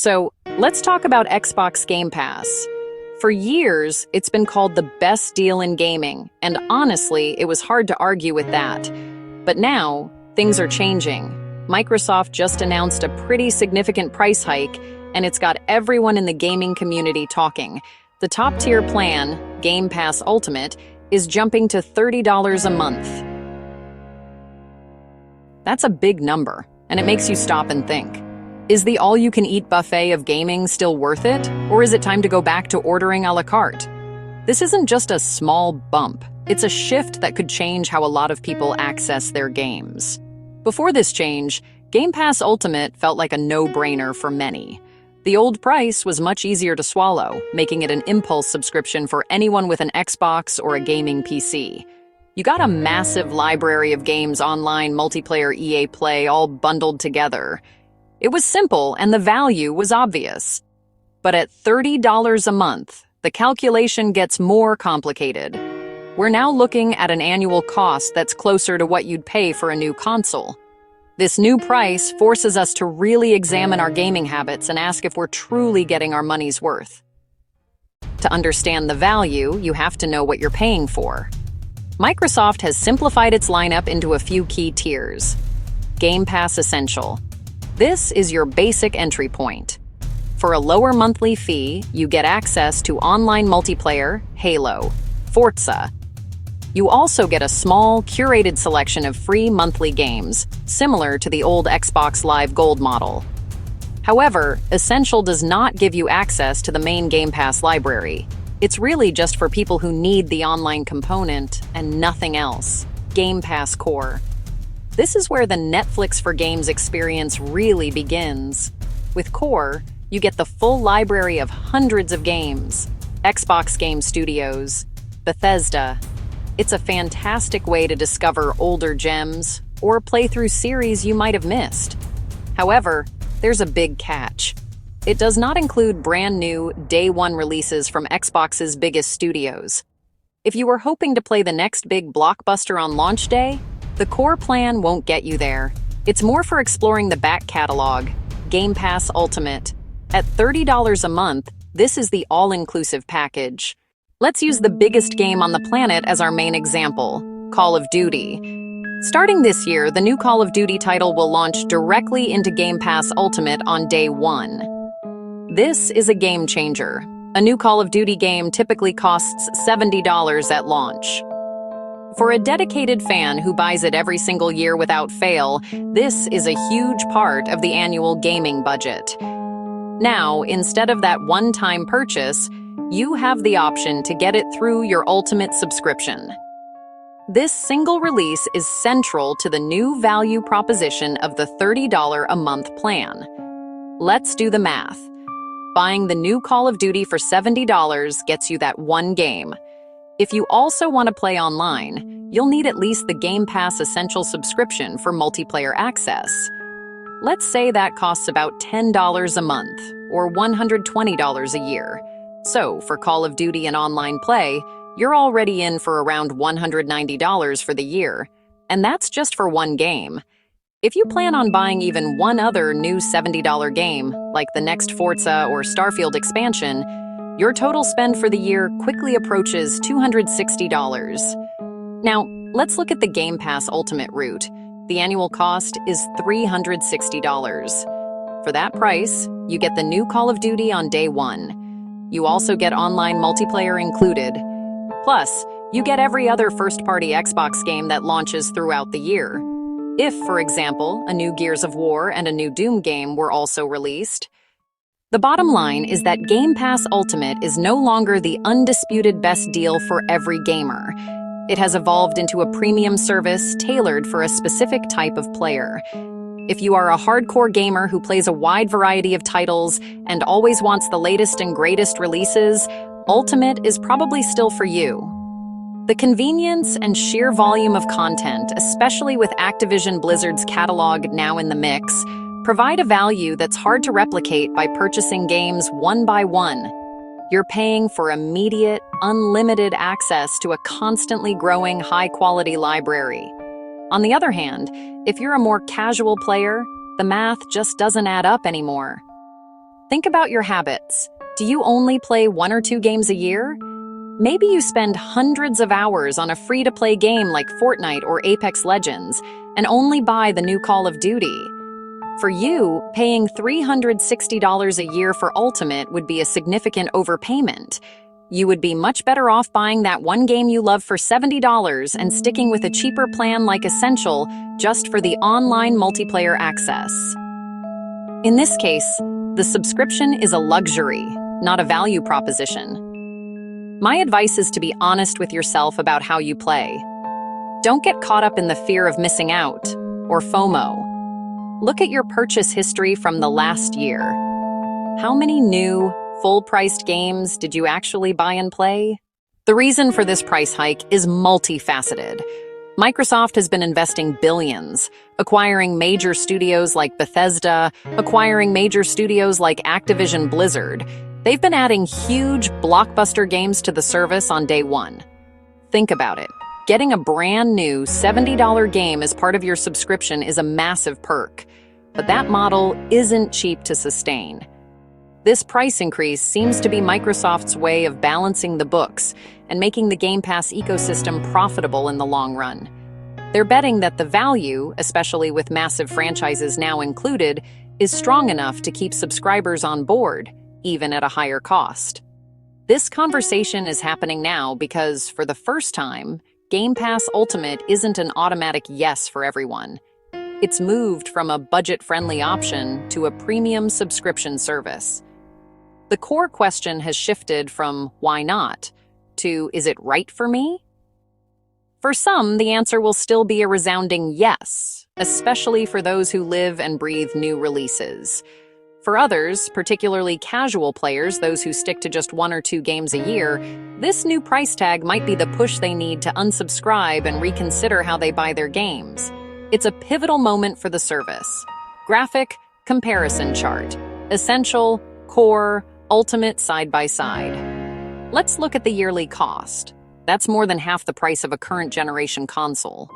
So, let's talk about Xbox Game Pass. For years, it's been called the best deal in gaming, and honestly, it was hard to argue with that. But now, things are changing. Microsoft just announced a pretty significant price hike, and it's got everyone in the gaming community talking. The top-tier plan, Game Pass Ultimate, is jumping to $30 a month. That's a big number, and it makes you stop and think. Is the all-you-can-eat buffet of gaming still worth it, or is it time to go back to ordering a la carte? This isn't just a small bump. It's a shift that could change how a lot of people access their games. Before this change, Game Pass Ultimate felt like a no-brainer for many. The old price was much easier to swallow, making it an impulse subscription for anyone with an Xbox or a gaming PC. You got a massive library of games, online, multiplayer, EA Play, all bundled together. It was simple, and the value was obvious. But at $30 a month, the calculation gets more complicated. We're now looking at an annual cost that's closer to what you'd pay for a new console. This new price forces us to really examine our gaming habits and ask if we're truly getting our money's worth. To understand the value, you have to know what you're paying for. Microsoft has simplified its lineup into a few key tiers. Game Pass Essential. This is your basic entry point. For a lower monthly fee, you get access to online multiplayer, Halo, Forza. You also get a small, curated selection of free monthly games, similar to the old Xbox Live Gold model. However, Essential does not give you access to the main Game Pass library. It's really just for people who need the online component and nothing else. Game Pass Core. This is where the Netflix for games experience really begins. With Core, you get the full library of hundreds of games. Xbox Game Studios, Bethesda. It's a fantastic way to discover older gems or play through series you might have missed. However, there's a big catch. It does not include brand new, day-one releases from Xbox's biggest studios. If you were hoping to play the next big blockbuster on launch day, the core plan won't get you there. It's more for exploring the back catalog, Game Pass Ultimate. At $30 a month, this is the all-inclusive package. Let's use the biggest game on the planet as our main example, Call of Duty. Starting this year, the new Call of Duty title will launch directly into Game Pass Ultimate on day one. This is a game changer. A new Call of Duty game typically costs $70 at launch. For a dedicated fan who buys it every single year without fail, this is a huge part of the annual gaming budget. Now, instead of that one-time purchase, you have the option to get it through your Ultimate subscription. This single release is central to the new value proposition of the $30 a month plan. Let's do the math. Buying the new Call of Duty for $70 gets you that one game. If you also want to play online, you'll need at least the Game Pass Essential subscription for multiplayer access. Let's say that costs about $10 a month, or $120 a year. So, for Call of Duty and online play, you're already in for around $190 for the year, and that's just for one game. If you plan on buying even one other new $70 game, like the next Forza or Starfield expansion, your total spend for the year quickly approaches $260. Now, let's look at the Game Pass Ultimate route. The annual cost is $360. For that price, you get the new Call of Duty on day one. You also get online multiplayer included. Plus, you get every other first-party Xbox game that launches throughout the year. If, for example, a new Gears of War and a new Doom game were also released. The bottom line is that Game Pass Ultimate is no longer the undisputed best deal for every gamer. It has evolved into a premium service tailored for a specific type of player. If you are a hardcore gamer who plays a wide variety of titles and always wants the latest and greatest releases, Ultimate is probably still for you. The convenience and sheer volume of content, especially with Activision Blizzard's catalog now in the mix, provide a value that's hard to replicate by purchasing games one by one. You're paying for immediate, unlimited access to a constantly growing high-quality library. On the other hand, if you're a more casual player, the math just doesn't add up anymore. Think about your habits. Do you only play 1 or 2 games a year? Maybe you spend hundreds of hours on a free-to-play game like Fortnite or Apex Legends and only buy the new Call of Duty. For you, paying $360 a year for Ultimate would be a significant overpayment. You would be much better off buying that one game you love for $70 and sticking with a cheaper plan like Essential just for the online multiplayer access. In this case, the subscription is a luxury, not a value proposition. My advice is to be honest with yourself about how you play. Don't get caught up in the fear of missing out, or FOMO. Look at your purchase history from the last year. How many new, full-priced games did you actually buy and play? The reason for this price hike is multifaceted. Microsoft has been investing billions, acquiring major studios like Bethesda, acquiring major studios like Activision Blizzard. They've been adding huge blockbuster games to the service on day one. Think about it. Getting a brand new $70 game as part of your subscription is a massive perk, but that model isn't cheap to sustain. This price increase seems to be Microsoft's way of balancing the books and making the Game Pass ecosystem profitable in the long run. They're betting that the value, especially with massive franchises now included, is strong enough to keep subscribers on board, even at a higher cost. This conversation is happening now because, for the first time, Game Pass Ultimate isn't an automatic yes for everyone. It's moved from a budget-friendly option to a premium subscription service. The core question has shifted from why not to is it right for me? For some, the answer will still be a resounding yes, especially for those who live and breathe new releases. For others, particularly casual players, those who stick to just 1 or 2 games a year, this new price tag might be the push they need to unsubscribe and reconsider how they buy their games. It's a pivotal moment for the service. Graphic comparison chart. Essential, core, Ultimate side by side. Let's look at the yearly cost. That's more than half the price of a current generation console.